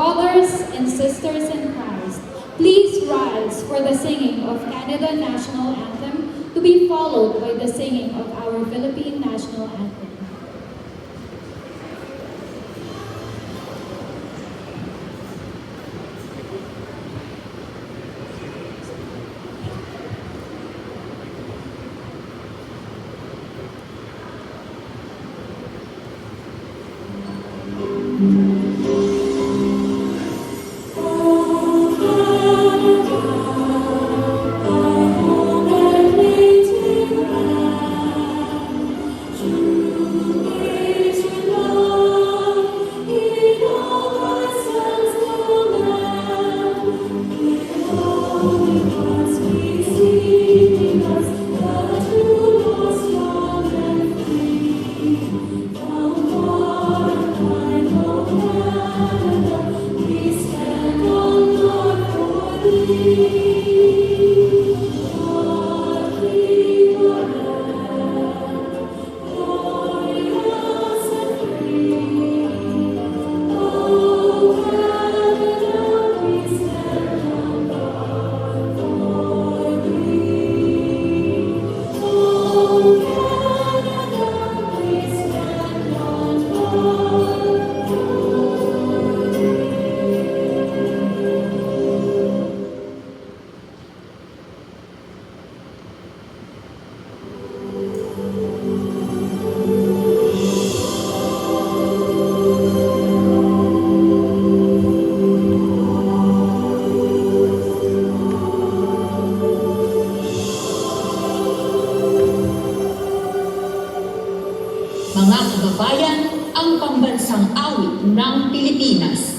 Brothers and sisters in Christ, please rise for the singing of Canada National Anthem to be followed by the singing of our Philippine National Anthem. Mga kababayan, ang pambansang awit ng Pilipinas.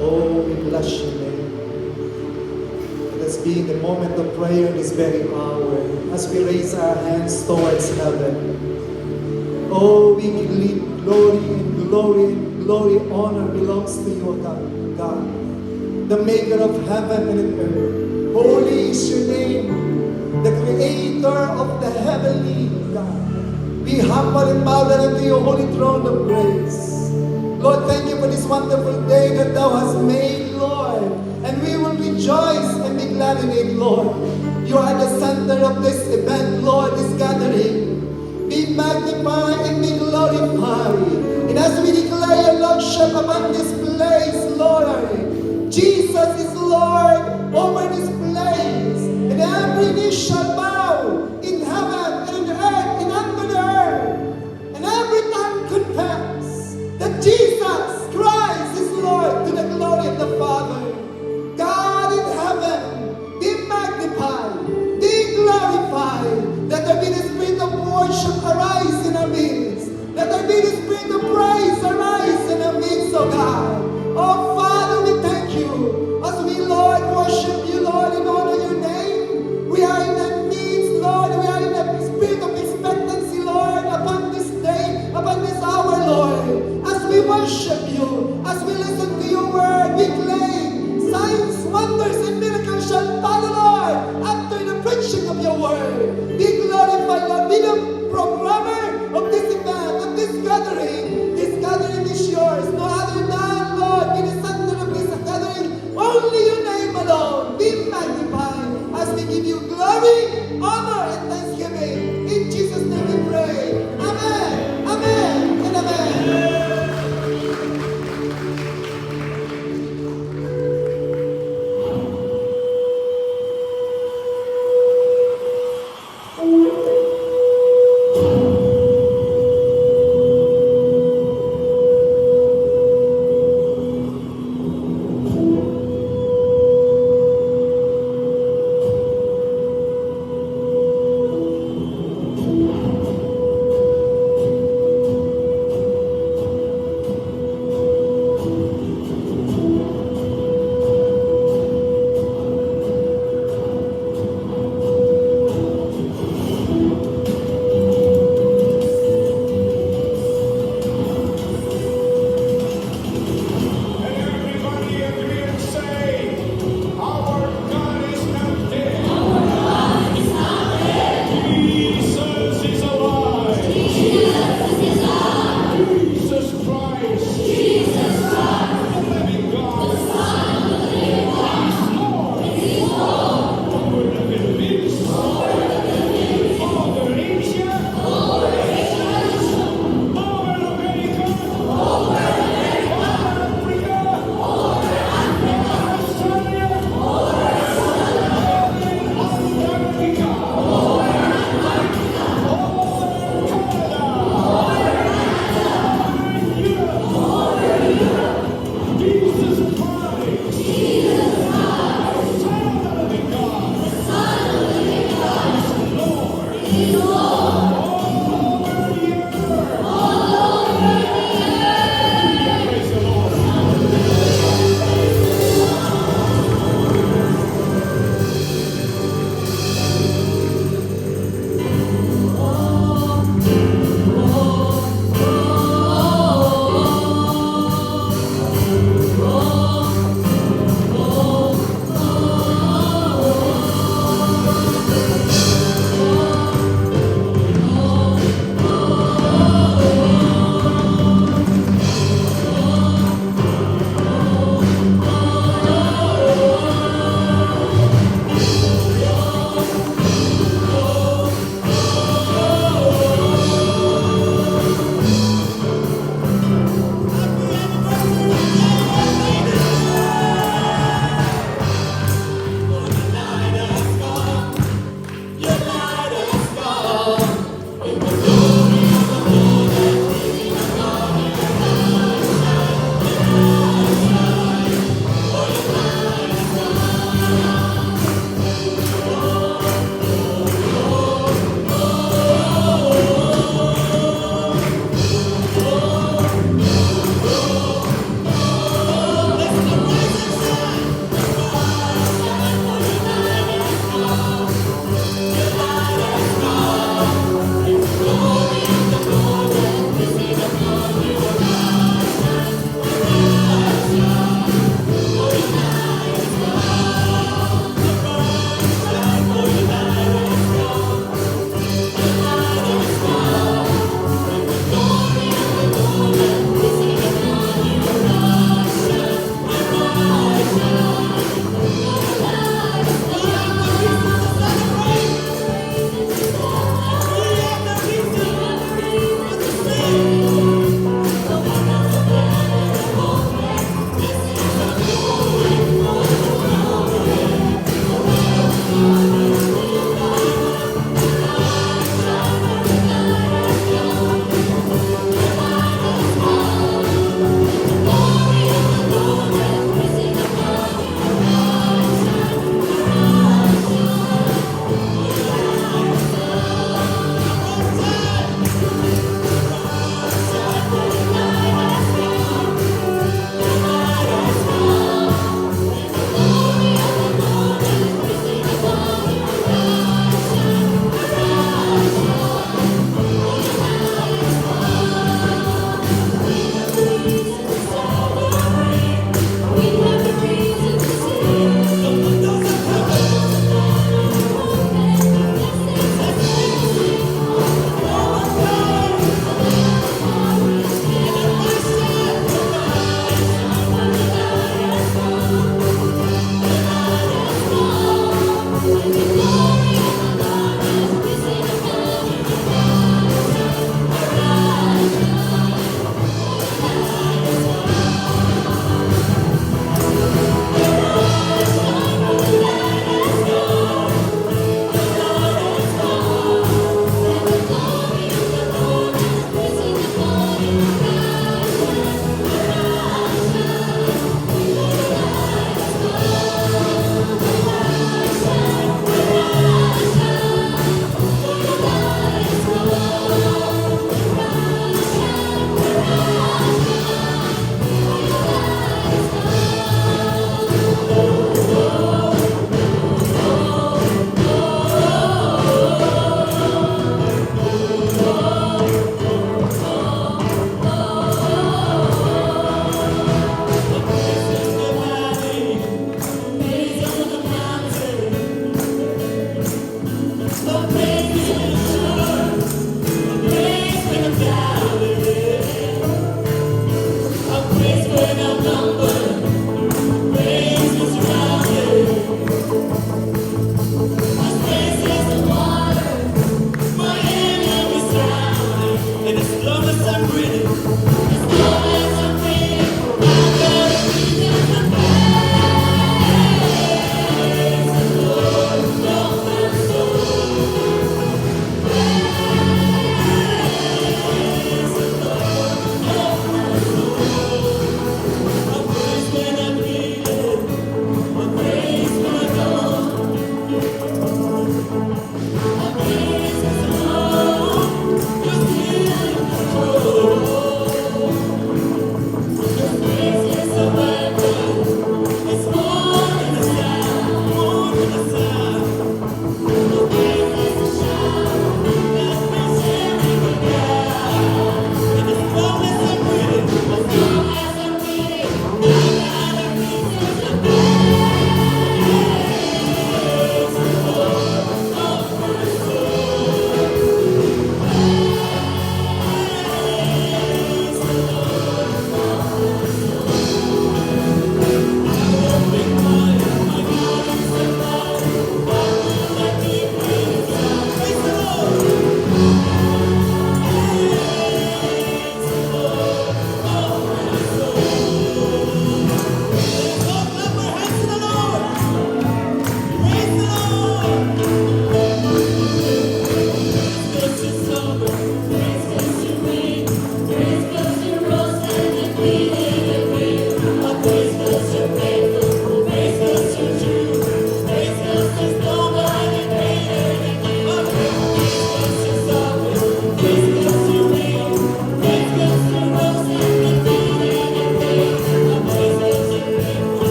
Oh, we bless your name. It us be in the moment of prayer this very hour as we raise our hands towards heaven. Oh, we believe glory and glory and glory, honor belongs to you, God, the maker of heaven and earth. Holy is your name, the creator of the heavenly God. Be humble and bow down unto your holy throne of grace. Lord, thank you for this wonderful day that thou hast made, Lord. And we will rejoice and be glad in it, Lord. You are the center of this event, Lord, this gathering. Be magnified and be glorified. And as we declare your Lordship upon this place, Lord, Jesus is Lord over this place. And every knee shall bow in heaven and in earth and under the earth. And every tongue confess that Jesus Christ is Lord to the glory of the Father. God in heaven, be magnified, be glorified. Let there be the spirit of worship arise in our midst. Let there be the spirit of praise arise in our midst, oh God. Oh Father, we thank you as we, Lord, worship you, Lord, and honor your name. We are in the midst, Lord. We are in the spirit of expectancy, Lord, upon this day, upon this hour, Lord. As we worship you, as we listen to your word, we claim signs, wonders, and miracles shall follow, Lord, after the preaching of your word. Be glorified, Lord. Be the programmer of this event, of this gathering. This gathering is yours. No other than, Lord, be the center of this gathering. Only your name alone. Be magnified as we give you glory, honor, and thanksgiving. In Jesus' name we pray. Amen, amen, and amen.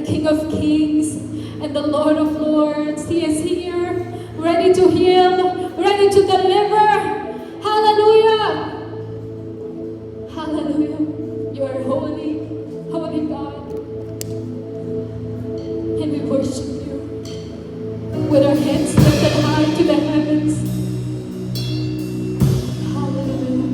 the King of Kings and the Lord of Lords. He is here, ready to heal, ready to deliver. Hallelujah! Hallelujah. You are holy, holy God. And we worship you with our heads lifted high to the heavens. Hallelujah.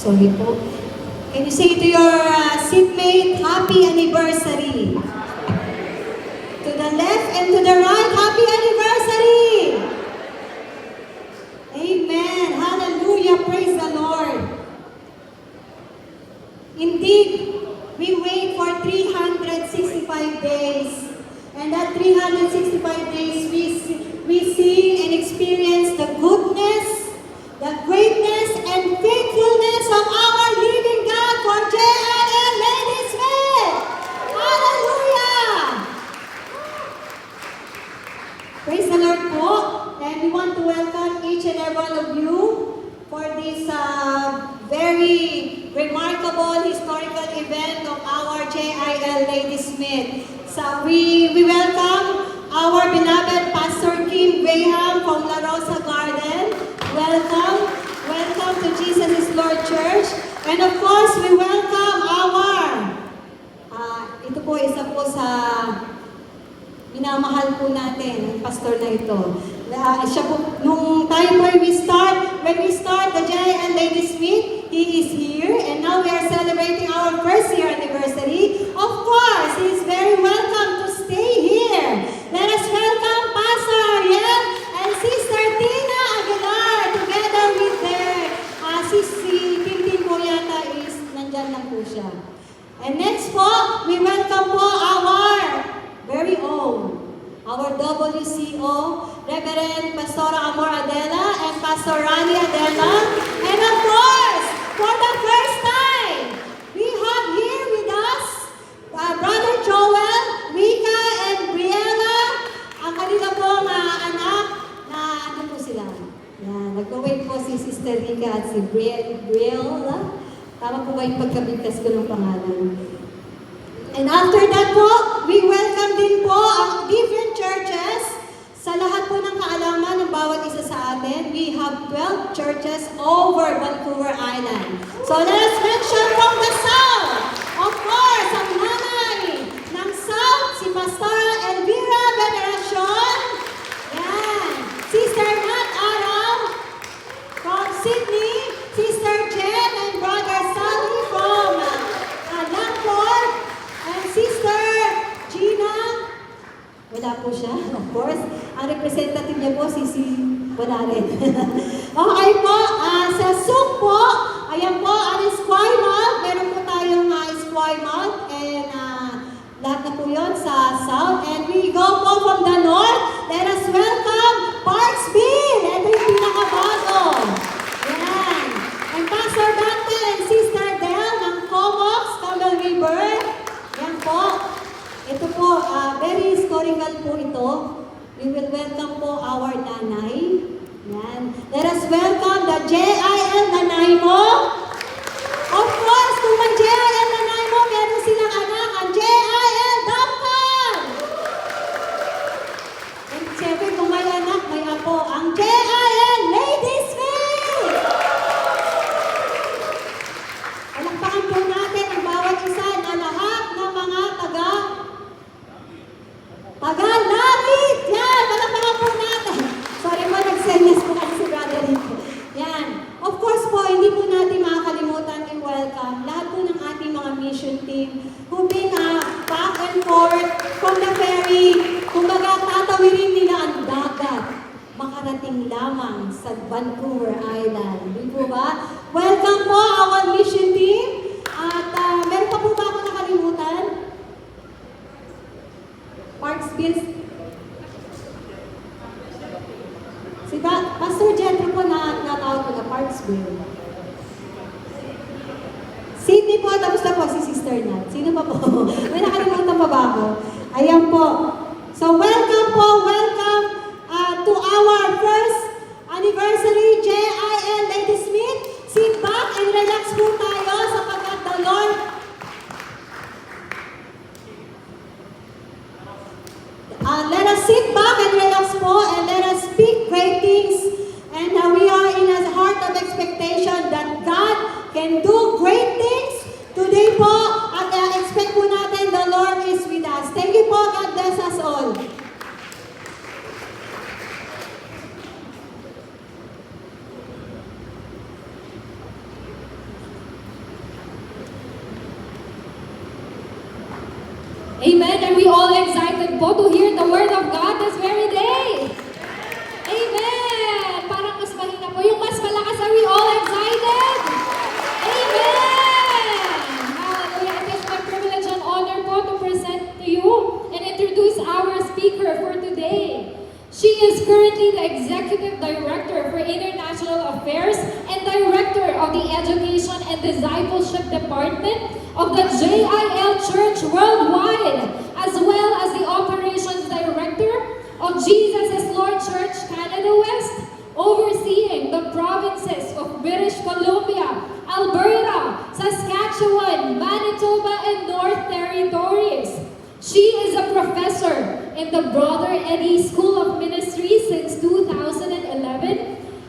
Sorry po. Can you say to your seatmate, happy anniversary? To the left and to the right, happy anniversary! Amen. Hallelujah. Praise the Lord. Indeed, we wait for 365 days. And that 365 days, we see and experience the goodness, the greatness, and faithfulness of our living God for JLL Ladysmith. Hallelujah! Praise the Lord po. And we want to welcome each and every one of you for this very remarkable historical event of our JIL Ladysmith. So we welcome our beloved Pastor Kim Graham from La Rosa Garden. Welcome. Welcome to Jesus is Lord Church. And of course, we welcome our, ito po isa po sa minamahal po natin, ang pastor na ito. Siya po, nung tayo po when we start the JIL Ladysmith, he is here. And now we are celebrating our first year anniversary. Of course, he is very welcome to stay here. Let us welcome Pastor Ariel and Sister Tina Aguilar together with their si Tintin po yata is nandyan lang po siya. And next po, we welcome po our very own, our WCO, Reverend Pastora Amor Adela and Pastor Rani Adela. And of course, for the first time, we have here with us Brother Joel, Rika, and Briella, ang kanila pong anak na ano po sila. Yan, nag-wait po si Sister Rika at si Briella. Tama po ba yung pagkabigkas ko ng pangalan? And after that po, we welcome din po ang different churches. Sa lahat po ng kaalaman ng bawat isa sa atin, we have 12 churches over Vancouver Island. So let us mention from the South. Of course, ang nanay ng South, si Pastora Elvira Veneracion. Yan. Sister Nat Aram from Sydney. Sister Jen and Brother Sally from Langford. And Sister Gina, wala po siya, of course. Ang representative niya po, wala rin. Okay po, sa Suk po, ayan po, ang Esquimalt. Meron po tayong Esquimalt. And lahat na po yun sa South. And we go po from the North. Let us welcome Parksville. Ito yung pinakabago. Yan. historical po ito. We will welcome po our nanay. Yan. Let us welcome the JIL nanay mo. Of course, kung ang JIL nanay mo, meron silang anak, ang JIL Damkan. And siyempre, kung may anak, may apo, ang JIL Ladies Faith. Palakpakan po natin ang bawat isa na lahat ng mga taga-langit. Yan, palakpakan po natin. Sorry po, nag-senyas po kasi si brother dito. Yan. Of course po, hindi po natin makakalimutan i-welcome lahat po ng ating mga mission team who've been back and forth from the ferry. Kumbaga, tatawirin nila ang dagat. Makarating lamang sa Vancouver Island. Di po ba? Welcome po our mission team. At meron pa po ba ako nakalimutan? Parksville. Si Pastor Jethro po natawag ko na Parksville. Sydney po, tapos na po si Sister Nat. Sino pa po? May nakalimutan pa ba ako? Ayan po. So welcome po, welcome to our first anniversary JIL Ladysmith. Sit back and relax po tayo sapagkat the Lord let us sit back and relax po and let us speak great things. And we are in a heart of expectation that God can do great things today po. At expect po natin the Lord is with us. Thank you po. God bless us all. Amen. And we all excited po to hear the word of God this very day. Amen. Parang mas mahina po. Yung mas malakas, are we all excited? Amen. Hallelujah. It is my privilege and honor po to present to you and introduce our speaker for today. She is currently the Executive Director for International Affairs and Director of the Education and Discipleship Department of the JIL Church Worldwide, as well as the Operations Director of Jesus is Lord Church Canada West, overseeing the provinces of British Columbia, Alberta, Saskatchewan, Manitoba, and North Territories. She is a professor in the Brother Eddie School of Ministry since 2011,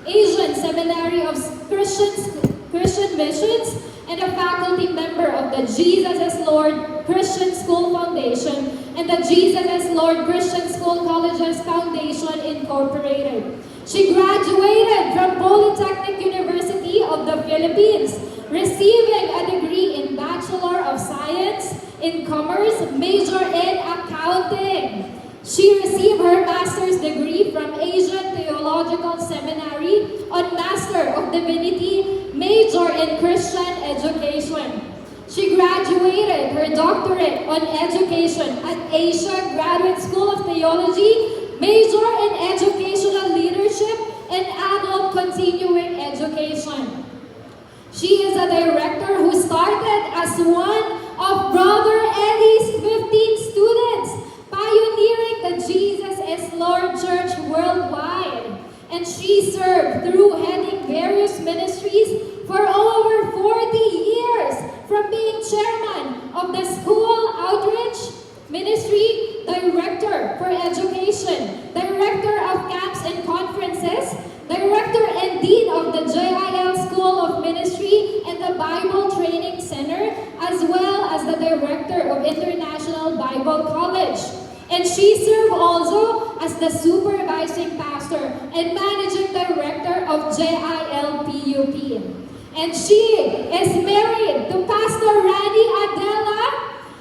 Asian Seminary of Christian Missions, and a faculty member of the Jesus is Lord Christian School Foundation and the Jesus is Lord Christian School Colleges Foundation Incorporated. She graduated from Polytechnic University of the Philippines, receiving a degree in Bachelor of Science in Commerce, major in Accounting. She received her master's degree from Asian Theological Seminary on Master of Divinity, major in Christian Education. She graduated her doctorate on education at Asia Graduate School of Theology, major in Educational Leadership and Adult Continuing Education. She is a director who started as one of Brother Eddie's 15 students, pioneering the Jesus is Lord Church Worldwide. And she served through heading various ministries for over 40 years, from being chairman of the School Outreach Ministry, Director for Education, Director of Camps and Conferences, Director and Dean of the JIL School of Ministry and the Bible Training Center, as well as the Director of International Bible College. And she served also as the supervising pastor and managing director of JIL PUP. And she is married to Pastor Randy Adela,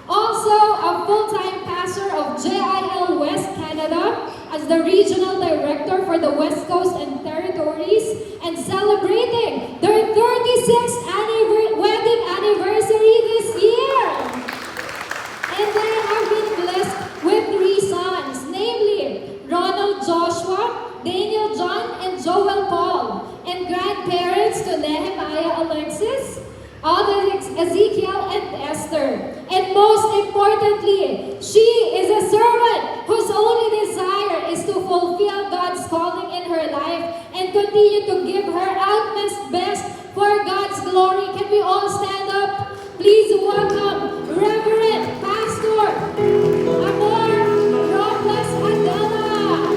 also a full-time pastor of JIL West Canada, as the regional director for the West Coast and Territories, and celebrating their 36th wedding anniversary this year. And they have been blessed with 3 sons, namely Ronald Joshua, Daniel John, and Joel Paul, and grandparents to Nehemiah Alexis, Alex, Ezekiel, and Esther. And most importantly, she is a servant whose continue to give her utmost best for God's glory. Can we all stand up? Please welcome Reverend Pastor Amor Robles Adela.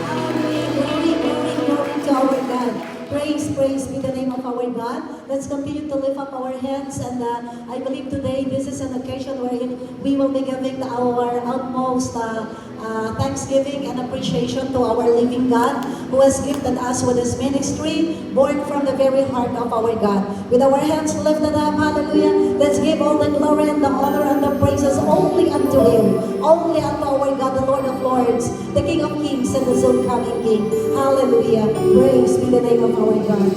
Hallelujah. Glory, glory, glory to our God. Praise, praise be the name of our God. Let's continue to lift up our hands, and I believe today this is an occasion wherein we will be giving our utmost thanksgiving and appreciation to our living God who has gifted us with this ministry born from the very heart of our God. With our hands lifted up, hallelujah, let's give all the glory and the honor and the praises only unto Him, only unto our God, the Lord of Lords, the King of Kings and the soon coming King. Hallelujah. Praise be the name of our God.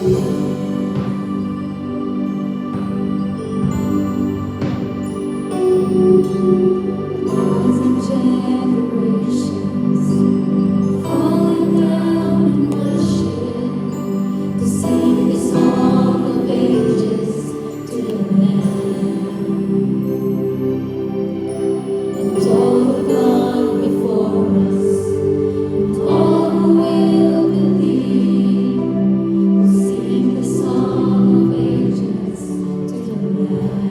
Thousand generations falling down in worship to sing the song of ages to the Lamb. And all who've gone before us, and all who will believe, will sing the song of ages to the Lamb.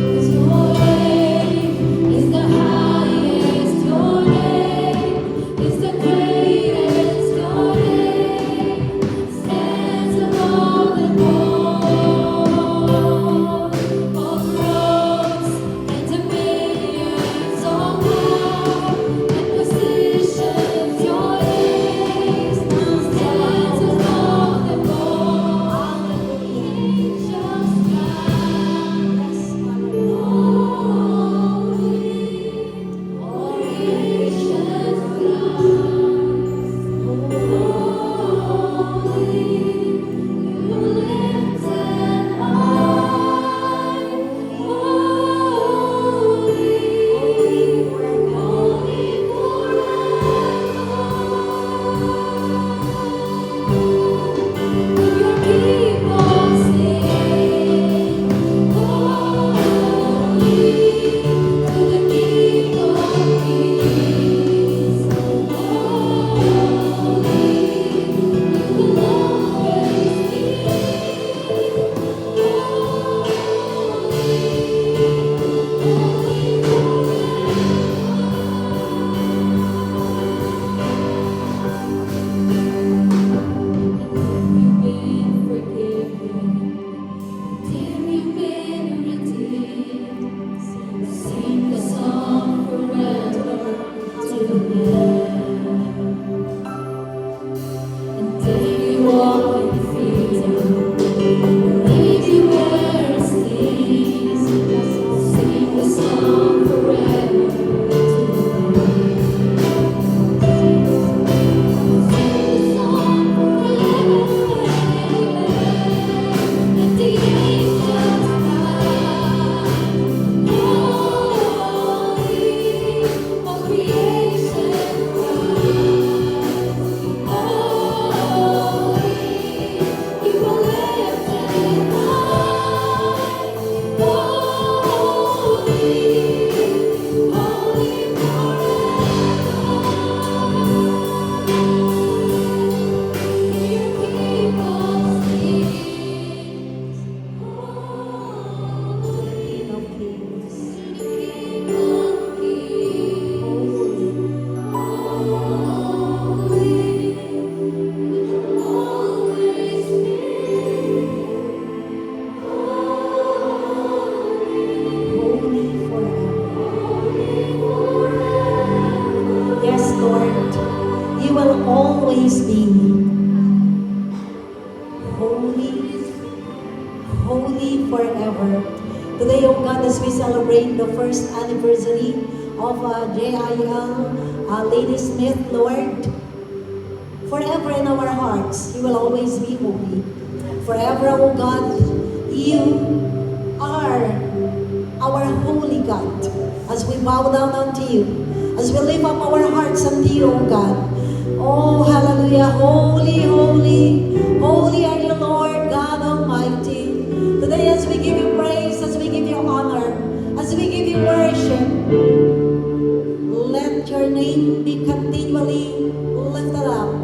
'Cause your name is the highest, your name is the greatest, your name stands above them all. All thrones and dominions, all power and positions, your name stands above them all. Angels bow. Your people sing, holy to the King of Kings. Holy, you will always be. You've been forgiven, dear, you've been redeemed. Sing the song forever to the Lamb. And if you walk in freedom, leave you where it stays. Sing the song forever to the Lamb. King of Kings. Holy forever. Yes, Lord, you will always be holy, holy forever. Today, oh God, as we celebrate the first anniversary of JIL Lady Smith, Lord, forever in our hearts, you will always be holy. Forever, oh God, you are our holy God. As we bow down unto you, as we lift up our hearts unto you, O God. Oh, hallelujah. Holy, holy, holy are you, Lord God Almighty. Today, as we give you praise, as we give you honor, as we give you worship, let your name be continually lifted up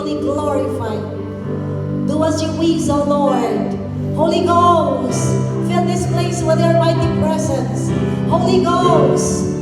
fully glorified. Do as you wish, O Lord. Holy Ghost, fill this place with your mighty presence. Holy Ghost,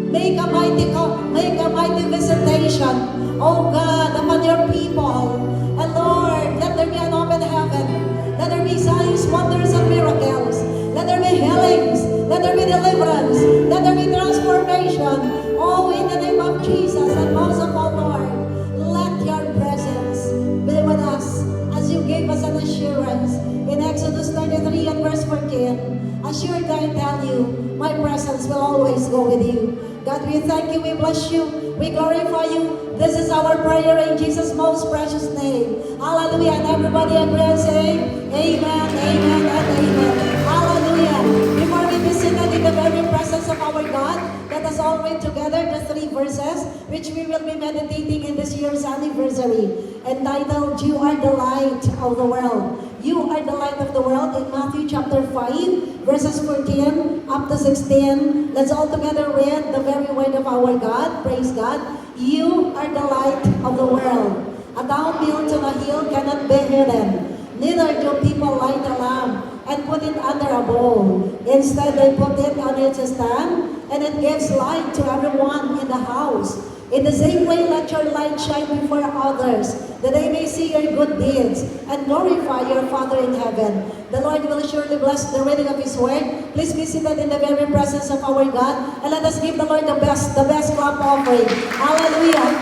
make a mighty visitation, oh God, upon your people. And Lord, let there be an open heaven. Let there be signs, wonders, and miracles. Let there be healings. Let there be deliverance. Let there be transformation. Oh, in the name of Jesus, and most of all, Lord, let your presence be with us as you gave us an assurance in Exodus 33 and verse 14. Assuredly I tell you, my presence will always go with you. God, we thank you, we bless you, we glorify you. This is our prayer in Jesus' most precious name. Hallelujah. And everybody agree and say, amen, amen, and amen. Hallelujah. Before we be seated in the very presence of our God, let us all read together the 3 verses which we will be meditating in this year's anniversary, entitled, You Are the Light of the World. You are the light of the world, in Matthew chapter 5, verses 14 up to 16. Let's all together read the very word of our God. Praise God. You are the light of the world. A town built on a hill cannot be hidden. Neither do people light a lamp and put it under a bowl. Instead, they put it on its stand, and it gives light to everyone in the house. In the same way, let your light shine before others, that they may see your good deeds and glorify your Father in heaven. The Lord will surely bless the reading of His word. Please be seated in the very presence of our God, and let us give the Lord the best clap offering. Hallelujah.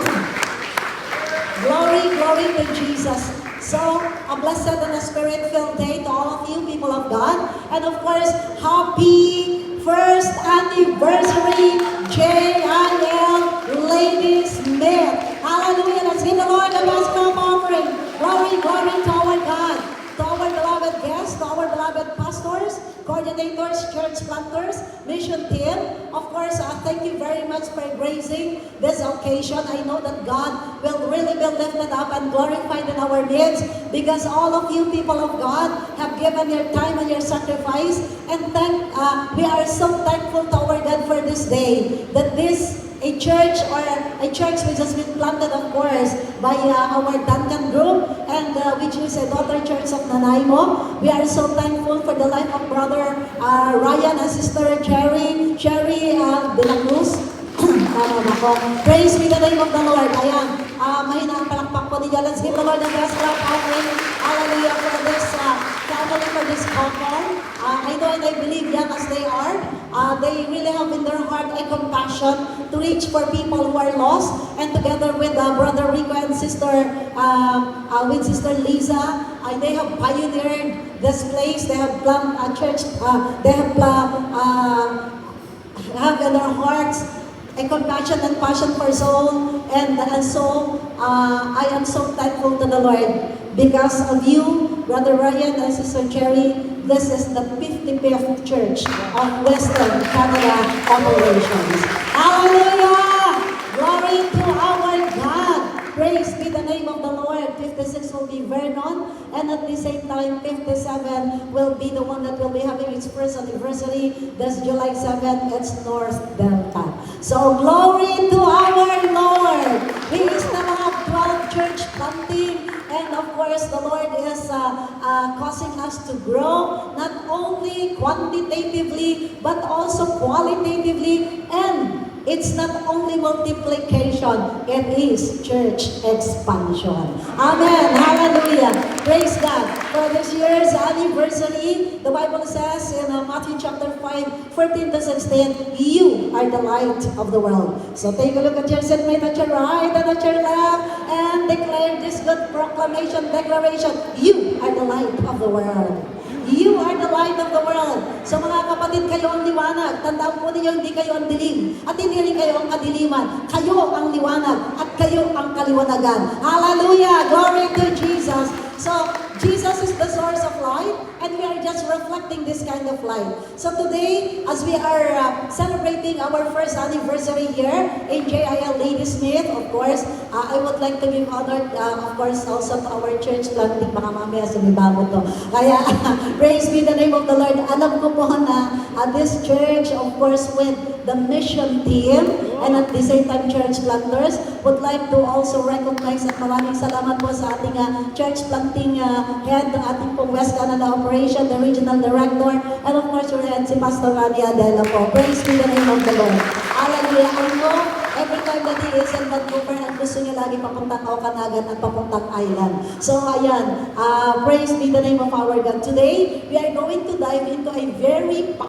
Glory, glory to Jesus. So, a blessed and a spirit-filled day to all of you, people of God. And of course, happy first anniversary, JIL Ladies Smith. Hallelujah. Let's give the Lord the best clap offering. Glory, glory to our God, to our beloved guests, to our beloved pastors, coordinators, church planters, mission team. Of course, thank you very much for gracing this occasion. I know that God will really be lifted up and glorified in our midst, because all of you people of God have given your time and your sacrifice. And we are so thankful to our God for this day, that a church which has been planted, of course, by our Duncan group, and which is a daughter church of Nanaimo. We are so thankful for the life of Brother Ryan and Sister Cherry de la Cruz. Praise be the name of the Lord. Ayan, mahina ang palakpak po niya. Let's give the Lord the best clap offering. Hallelujah for this family, for this couple. I know and I believe, young as they are, they really have in their heart a compassion to reach for people who are lost. And together with Brother Rico and Sister Lisa, they have pioneered this place. They have planned a church. They have in their hearts a compassion and passion for soul. And so I am so thankful to the Lord because of you, Brother Ryan and Sister Cherry. This is the 55th church of Western Canada operations. Hallelujah! Glory to our God. Praise be the name of the Lord. 56 will be Vernon, and at the same time, 57 will be the one that will be having its first anniversary. That's July 7th. It's North Delta. So glory to our Lord. He is the Lord of 12 church planting. And of course, the Lord is causing us to grow, not only quantitatively, but also qualitatively. And it's not only multiplication, it is church expansion. Amen. Hallelujah. Praise God. For this year's anniversary, the Bible says in Matthew chapter 5, 14 to 16, you are the light of the world. So take a look at your seatmate at your right and at your left and declare this good declaration. You are the light of the world. You are the light of the world. So mga kapatid, kayo ang liwanag. Tandaan po ninyo, hindi kayo ang dilim. At hindi rin kayo ang kadiliman. Kayo ang liwanag at kayo ang kaliwanagan. Hallelujah! Glory to Jesus. So, Jesus is the source of light, and we are just reflecting this kind of light. So today, as we are celebrating our first anniversary here in JIL Lady Smith, of course, I would like to give honor, of course, also to our church planting, mga mamaya sumibago to. Kaya, praise be the name of the Lord. Alam ko po na this church, of course, with the mission team, and at the same time, church planters, would like to also recognize at maraming salamat po sa ating church planting head ng ating pong West Canada operation, the regional director, and of course your head, si Pastor Rani Adela po. Praise be the name of the Lord. Hallelujah. I know every time that he is in Vancouver, ang gusto niya lagi papuntang Okanagan at papuntang Island. So ayan, praise be the name of our God. Today, we are going to dive into a very